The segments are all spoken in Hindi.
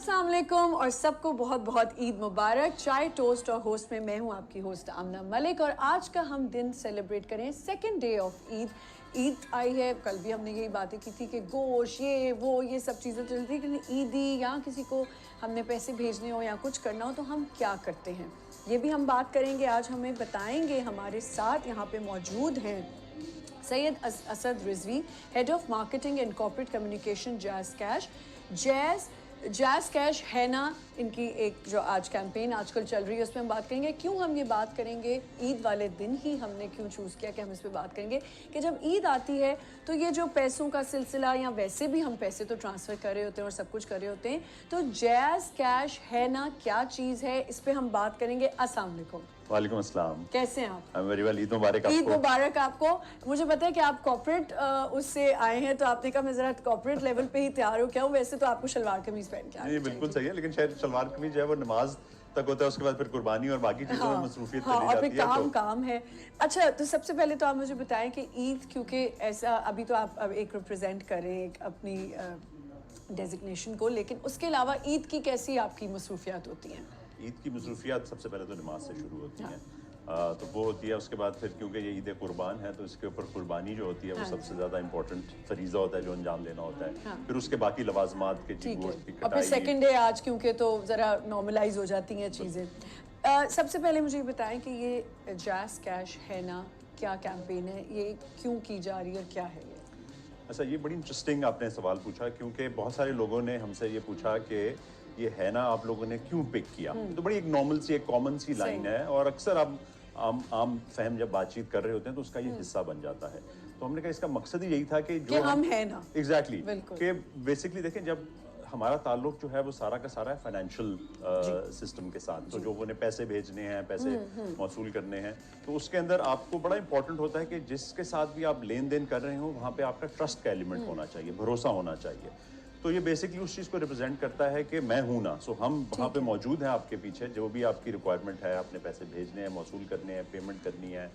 अस्सलाम वालेकुम और सबको बहुत बहुत ईद मुबारक। चाय टोस्ट और होस्ट में मैं हूं आपकी होस्ट आमना मलिक और आज का हम दिन सेलिब्रेट करें second day of Eid. Eid आई है, कल भी हमने यही बातें की थी कि गोश्त ये सब चीज़ें चलती हैं, लेकिन ईदी या किसी को हमने पैसे भेजने हो या कुछ करना हो तो हम क्या करते हैं, ये भी हम बात करेंगे। आज हमें बताएंगे, हमारे साथ यहाँ पे मौजूद हैं Syed Asad Rizvi, head of marketing and corporate communication jazz cash. Jazz cash है ना, इनकी एक जो आज कैंपेन आजकल चल रही है उसमें हम बात करेंगे। क्यों हम ये बात करेंगे, ईद वाले दिन ही हमने क्यों चूज़ किया कि हम इस पर बात करेंगे कि जब ईद आती है तो ये जो पैसों का सिलसिला, या वैसे भी हम पैसे तो ट्रांसफ़र कर रहे होते हैं और सब कुछ कर रहे होते हैं, तो जैज़ कैश है ना क्या चीज़ है, इस पर हम बात करेंगे। अस्सलाम वालेकुम। वालेकुम अस्सलाम। कैसे हैं आप? Very well. ईद मुबारक आपको। ईद मुबारक आपको। मुझे पता है कि आप कॉर्पोरेट उससे आए हैं, तो आपने कहा मैं जरा कॉर्पोरेट लेवल पे ही तैयार हो क्या हूँ। वैसे तो आपको शलवार कमीज पहन के नहीं, बिल्कुल सही है, लेकिन शायद शलवार कमीज जो है वो नमाज तक होता है, उसके बाद फिर कुर्बानी और बाकी चीजों में मसरूफियत चली और जाती फिर है। काम है। अच्छा, तो सबसे पहले तो आप मुझे बताएं कि ईद, क्योंकि ऐसा अभी तो आप अब एक रिप्रेजेंट करें एक अपनी डेजिग्नेशन को, लेकिन उसके अलावा ईद की कैसी आपकी मसरूफियात होती हैं? ईद की मसरूफियात सबसे पहले तो नमाज से शुरू होती हैं। तो वो होती है, उसके बाद फिर क्योंकि ये ईद कुर्बान है तो इसके ऊपर कुर्बानी जो होती है वो सबसे ज़्यादा इंपॉर्टेंट फरीज़ा होता है जो अंजाम देना होता है। फिर उसके बाकी लवाजमात के गोश्त की और फिर कटाई। सेकंड डे आज क्योंकि तो ज़रा नॉर्मलाइज हो जाती हैं चीज़ें। सबसे पहले मुझे ये बताएं कि ये जैज़ कैश है ना क्या कैंपेन है, ये क्यों की जा रही है, क्या है ये? अच्छा, ये बड़ी इंटरेस्टिंग आपने सवाल पूछा, क्योंकि बहुत सारे लोगों ने हमसे ये पूछा कि ये है ना आप लोगों ने क्यों पिक किया। तो बड़ी एक नॉर्मल सी, एक कॉमन सी लाइन है और अक्सर आप आम फहम जब बातचीत कर रहे होते हैं तो उसका ये हिस्सा बन जाता है। तो हमने कहा इसका मकसद ही यही था कि जो हम है ना, एग्जैक्टली कि बेसिकली देखें, जब हमारा ताल्लुक जो है वो सारा का सारा है फाइनेंशियल सिस्टम के साथ, तो जो उन्हें पैसे भेजने हैं, पैसे मौसूल करने हैं, तो उसके अंदर आपको बड़ा इंपॉर्टेंट होता है कि जिसके साथ भी आप लेन देन कर रहे हो वहाँ पे आपका ट्रस्ट का एलिमेंट होना चाहिए, भरोसा होना चाहिए। तो ये बेसिकली उस चीज़ को रिप्रेजेंट करता है कि मैं हूं ना, सो हम वहाँ पे मौजूद हैं आपके पीछे, जो भी आपकी रिक्वायरमेंट है, आपने पैसे भेजने हैं, मौसूल करने हैं, पेमेंट करनी है,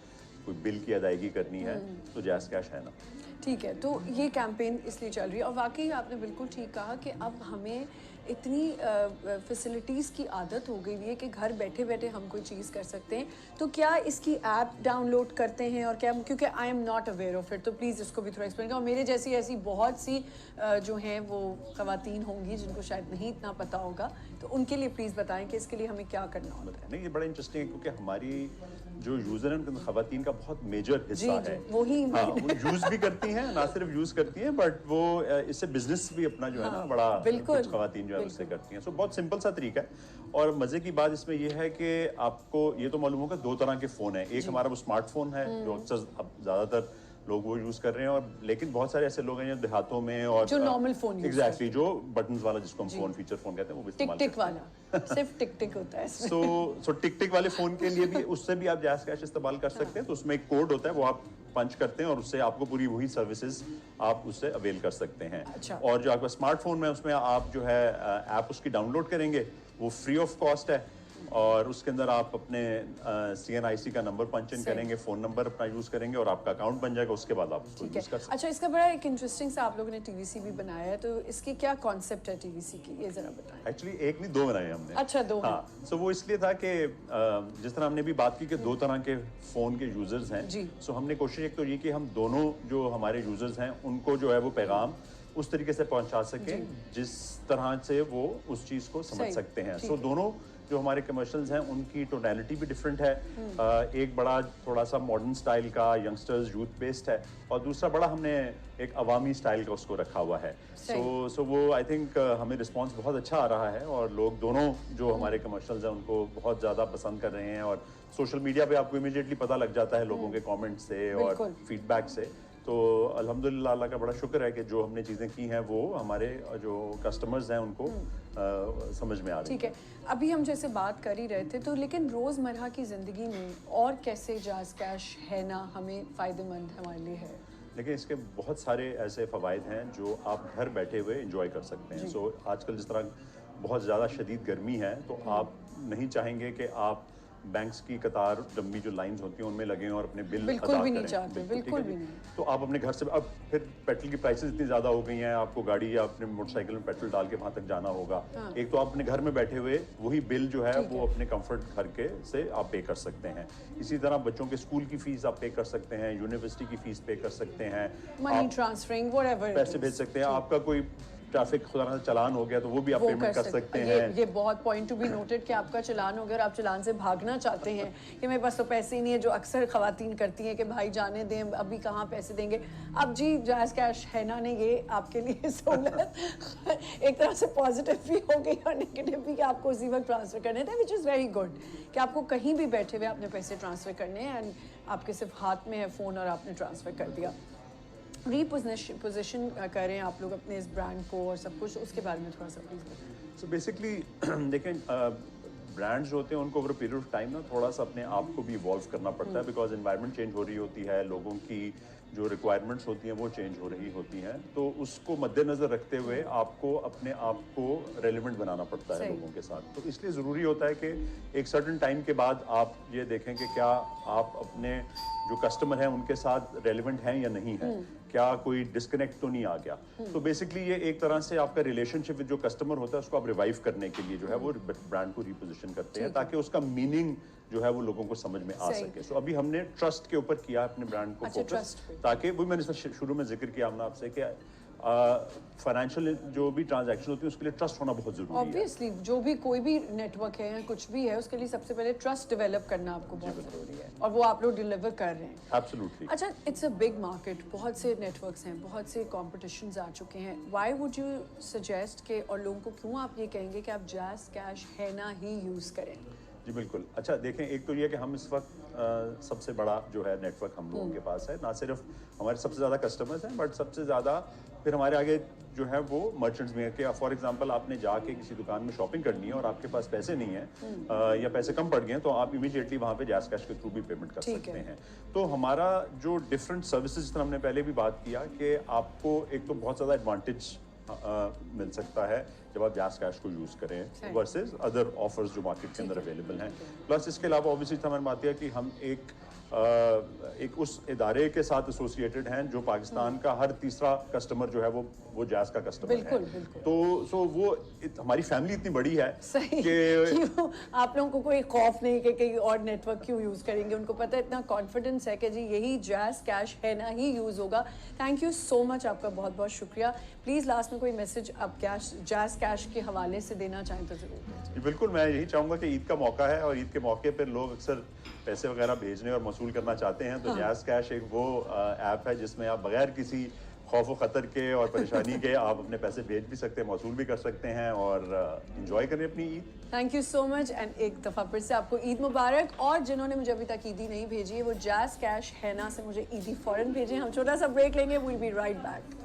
कोई बिल की अदायगी करनी है, तो जैज़ कैश है ना। ठीक है, तो ये कैंपेन इसलिए चल रही है और वाकई आपने बिल्कुल ठीक कहा कि अब हमें इतनी फैसिलिटीज़ की आदत हो गई है कि घर बैठे बैठे हम कोई चीज़ कर सकते हैं। तो क्या इसकी ऐप डाउनलोड करते हैं और क्या, क्योंकि I am not aware of it, तो प्लीज़ इसको भी थोड़ा एक्सप्लेन करो। और मेरे जैसी ऐसी बहुत सी जो हैं वो ख़वातीन होंगी जिनको शायद नहीं इतना पता होगा, तो उनके लिए प्लीज़ बताएं कि इसके लिए हमें क्या करना होता है। नहीं, ये बड़ा इंटरेस्टिंग है क्योंकि हमारी जो यूज़र हैं उनके ख़वातीन का बहुत मेजर हिस्सा है। वही हाँ, वो यूज़ भी करती हैं, ना सिर्फ यूज़ करती हैं बट वो इससे बिजनेस भी अपना जो है ना बड़ा कुछ ख़वातीन जो है उससे करती हैं। सो बहुत सिंपल सा तरीका है और मज़े की बात इसमें यह है कि आपको ये तो मालूम होगा दो तरह के फ़ोन हैं। एक हमारा वो स्मार्टफोन है जो अक्सर अब ज़्यादातर लोग वो यूज़ कर रहे हैं, और लेकिन बहुत सारे ऐसे लोग हैं जो देहातों में और जो नॉर्मल फोन एग्जैक्टली जो बटन्स वाला जिसको हम फोन फीचर फोन कहते हैं वो भी इस्तेमाल टिक वाला सिर्फ टिक होता है इसमें। सो टिक वाले फोन के लिए भी उससे भी आप जैज़ कैश इस्तेमाल कर सकते हैं। तो उसमें एक कोड होता है, वो आप पंच करते हैं और उससे आपको पूरी वही सर्विसेज आप उससे अवेल कर सकते हैं। अच्छा। और जो आपका स्मार्टफोन में उसमें आप जो है ऐप उसकी डाउनलोड करेंगे, वो फ्री ऑफ कॉस्ट है और उसके अंदर आप अपने CNIC का नंबर पंच इन करेंगे, फ़ोन नंबर अपना यूज़ करेंगे और आपका अकाउंट बन जाएगा। उसके बाद आप उसको यूज़ कर सकते हैं। अच्छा, इसका बड़ा एक इंटरेस्टिंग सा आप लोगों ने TVC भी बनाया है, तो इसकी क्या कॉन्सेप्ट है TVC की, ये ज़रा बताएं। एक्चुअली एक नहीं, दो बनाए हमने। अच्छा, दो। हाँ, सो वो इसलिए था कि जिस तरह हमने भी बात की कि दो तरह के फ़ोन के यूज़र्स हैं, सो हमने कोशिश एक तो ये कि हम दोनों जो हमारे यूज़र्स हैं उनको जो है वो पैगाम उस तरीके से पहुंचा सकें जिस तरह से वो उस चीज़ को समझ सकते हैं। सो दोनों जो हमारे कमर्शियल्स हैं उनकी टोनैलिटी भी डिफरेंट है। एक बड़ा थोड़ा सा मॉडर्न स्टाइल का, यंगस्टर्स यूथ बेस्ड है, और दूसरा बड़ा हमने एक अवामी स्टाइल का उसको रखा हुआ है। सो वो आई थिंक हमें रिस्पांस बहुत अच्छा आ रहा है और लोग दोनों जो हमारे कमर्शियल्स हैं उनको बहुत ज़्यादा पसंद कर रहे हैं। और सोशल मीडिया पे आपको इमीडिएटली पता लग जाता है लोगों के कॉमेंट से और फीडबैक से। तो अल्हम्दुलिल्लाह, अल्लाह का बड़ा शुक्र है कि जो हमने चीज़ें की हैं वो हमारे जो कस्टमर्स हैं उनको समझ में आ रही है। ठीक है, अभी हम जैसे बात कर ही रहे थे, तो लेकिन रोज़मर्रा की ज़िंदगी में और कैसे जैज़ कैश है ना हमें फ़ायदेमंद हमारे लिए है? देखिए, इसके बहुत सारे ऐसे फ़वाइद हैं जो आप घर बैठे हुए इंजॉय कर सकते हैं। सो आजकल जिस तरह बहुत ज़्यादा शदीद गर्मी है, तो आप नहीं चाहेंगे कि आप बैंक्स की कतार लंबी जो लाइंस होती हैं उनमें लगे हैं और अपने बिल बिल्कुल अदा भी नहीं करें। चाहते, ठीक है बिल्कुल जी। भी नहीं। तो आप अपने घर से अब फिर पेट्रोल की प्राइसेस इतनी ज़्यादा हो गई हैं, आपको गाड़ी या अपने मोटरसाइकिल में पेट्रोल डाल के वहाँ तक जाना होगा। एक तो आप अपने घर में बैठे हुए वही बिल जो है वो अपने कंफर्ट घर के से आप पे कर सकते हैं। इसी तरह बच्चों के स्कूल की फीस आप पे कर सकते हैं, यूनिवर्सिटी की फीस पे कर सकते हैं, मनी आप ट्रांसफरिंग व्हाटएवर पैसे भेज सकते हैं, आपका कोई ट्रैफिक खुदा ना चालान हो गया तो वो भी आप पेमेंट कर सकते हैं। ये बहुत पॉइंट टू बी नोटेड कि आपका चालान हो गया और आप चालान से भागना चाहते हैं कि मेरे पास तो पैसे ही नहीं है, जो अक्सर खवातीन करती हैं कि भाई जाने दें, अभी कहाँ पैसे देंगे। अब जी जैज़ कैश है ना ने ये आपके लिए सहूलत एक तरह से पॉजिटिव भी हो गई और नेगेटिव भी कि आपको उसी वक्त ट्रांसफ़र करने थे, विच इज़ वेरी गुड कि आपको कहीं भी बैठे हुए आपने पैसे ट्रांसफ़र करने हैं एंड आपके सिर्फ हाथ में है फ़ोन और आपने ट्रांसफ़र कर दिया। रीपोजिशन करें आप लोग अपने इस ब्रांड को और सब कुछ, उसके बारे में थोड़ा सा प्लीज़ बताएं। सो बेसिकली देखें ब्रांड्स जो होते हैं उनको ओवर पीरियड ऑफ टाइम ना थोड़ा सा अपने आप को भी इवॉल्व करना पड़ता है, बिकॉज एनवायरनमेंट चेंज हो रही होती है, लोगों की जो रिक्वायरमेंट्स होती हैं वो चेंज हो रही होती हैं, तो उसको मद्देनज़र रखते हुए आपको अपने आप को रेलिवेंट बनाना पड़ता है लोगों के साथ। तो इसलिए ज़रूरी होता है कि एक सर्टेन टाइम के बाद आप ये देखें कि क्या आप अपने जो कस्टमर हैं उनके साथ रेलिवेंट हैं या नहीं है, क्या कोई डिस्कनेक्ट तो नहीं आ गया। तो बेसिकली ये एक तरह से आपका रिलेशनशिप विद जो कस्टमर होता है उसको आप रिवाइव करने के लिए जो है वो ब्रांड को रिपोजिशन करते हैं ताकि उसका मीनिंग जो है वो लोगों को समझ में आ सके। सो अभी हमने ट्रस्ट के ऊपर किया अपने ब्रांड को फोकस, ताकि वो मैंने शुरू में जिक्र किया हमने आपसे कि फाइनेंशियल जो भी ट्रांजैक्शन होती है उसके लिए ट्रस्ट होना बहुत जरूरी है। ऑब्वियसली जो भी कोई भी नेटवर्क है या कुछ भी है उसके लिए सबसे पहले ट्रस्ट डेवलप करना आपको बहुत ज़रूरी है और वो आप लोग डिलीवर कर रहे हैं। एब्सोल्युटली। अच्छा, इट्स अ बिग मार्केट, बहुत से नेटवर्क्स हैं, बहुत से कॉम्पिटिशन्स आ चुके हैं। व्हाई वुड यू सजेस्ट के और लोगों को क्यों आप ये कहेंगे कि आप जैज़ कैश है ना ही यूज़ करें? जी बिल्कुल। अच्छा देखें, एक तो ये कि हम इस वक्त सबसे बड़ा जो है नेटवर्क हम लोगों के पास है, ना सिर्फ हमारे सबसे ज़्यादा कस्टमर्स हैं बट सबसे ज़्यादा फिर हमारे आगे जो है वो मर्चेंट्स भी हैं कि फॉर एग्जांपल आपने जाके किसी दुकान में शॉपिंग करनी है और आपके पास पैसे नहीं है या पैसे कम पड़ गए हैं तो आप इमीडिएटली वहाँ पे जैज़ कैश के थ्रू भी पेमेंट कर सकते हैं। तो हमारा जो डिफरेंट सर्विसेज, जिस तरह हमने पहले भी बात किया कि आपको एक तो बहुत ज़्यादा एडवांटेज मिल सकता है जब आप जैज़ कैश को यूज़ करें वर्सेस अदर ऑफर्स जो मार्केट के अंदर अवेलेबल हैं। प्लस इसके अलावा ऑब्वियसली हमारी बात है कि हम एक उस इदारे के साथ एसोसिएटेड हैं जो पाकिस्तान का हर तीसरा कस्टमर जो है वो जैज़ का कस्टमर है। बिल्कुल। तो सो वो हमारी फैमिली इतनी बड़ी है कि आप लोगों को कोई खौफ नहीं कि कहीं और नेटवर्क क्यों यूज़ करेंगे, उनको पता है, इतना कॉन्फिडेंस है कि जी यही जैज़ कैश है ना ही यूज़ होगा। थैंक यू सो मच, आपका बहुत बहुत शुक्रिया। प्लीज़ लास्ट में कोई मैसेज आप जैज़ कैश के हवाले से देना चाहें तो ज़रूर। बिल्कुल, मैं यही चाहूँगा कि ईद का मौका है और ईद के मौके पर लोग अक्सर पैसे वगैरह भेजने और मसूल करना चाहते हैं, तो जैज़ कैश एक वो ऐप है जिसमें आप बगैर किसी खौफ व ख़तर के और परेशानी के आप अपने पैसे भेज भी सकते हैं, मौसूल भी कर सकते हैं और इंजॉय करें अपनी Eid. Thank you so much and एक दफ़ा फिर से आपको ईद मुबारक। और जिन्होंने मुझे अभी तक ईदी नहीं भेजी है वो जैज़ कैश है ना से मुझे ईदी फ़ौरन भेजें। हम छोटा सा ब्रेक लेंगे, वील बी राइट बैक।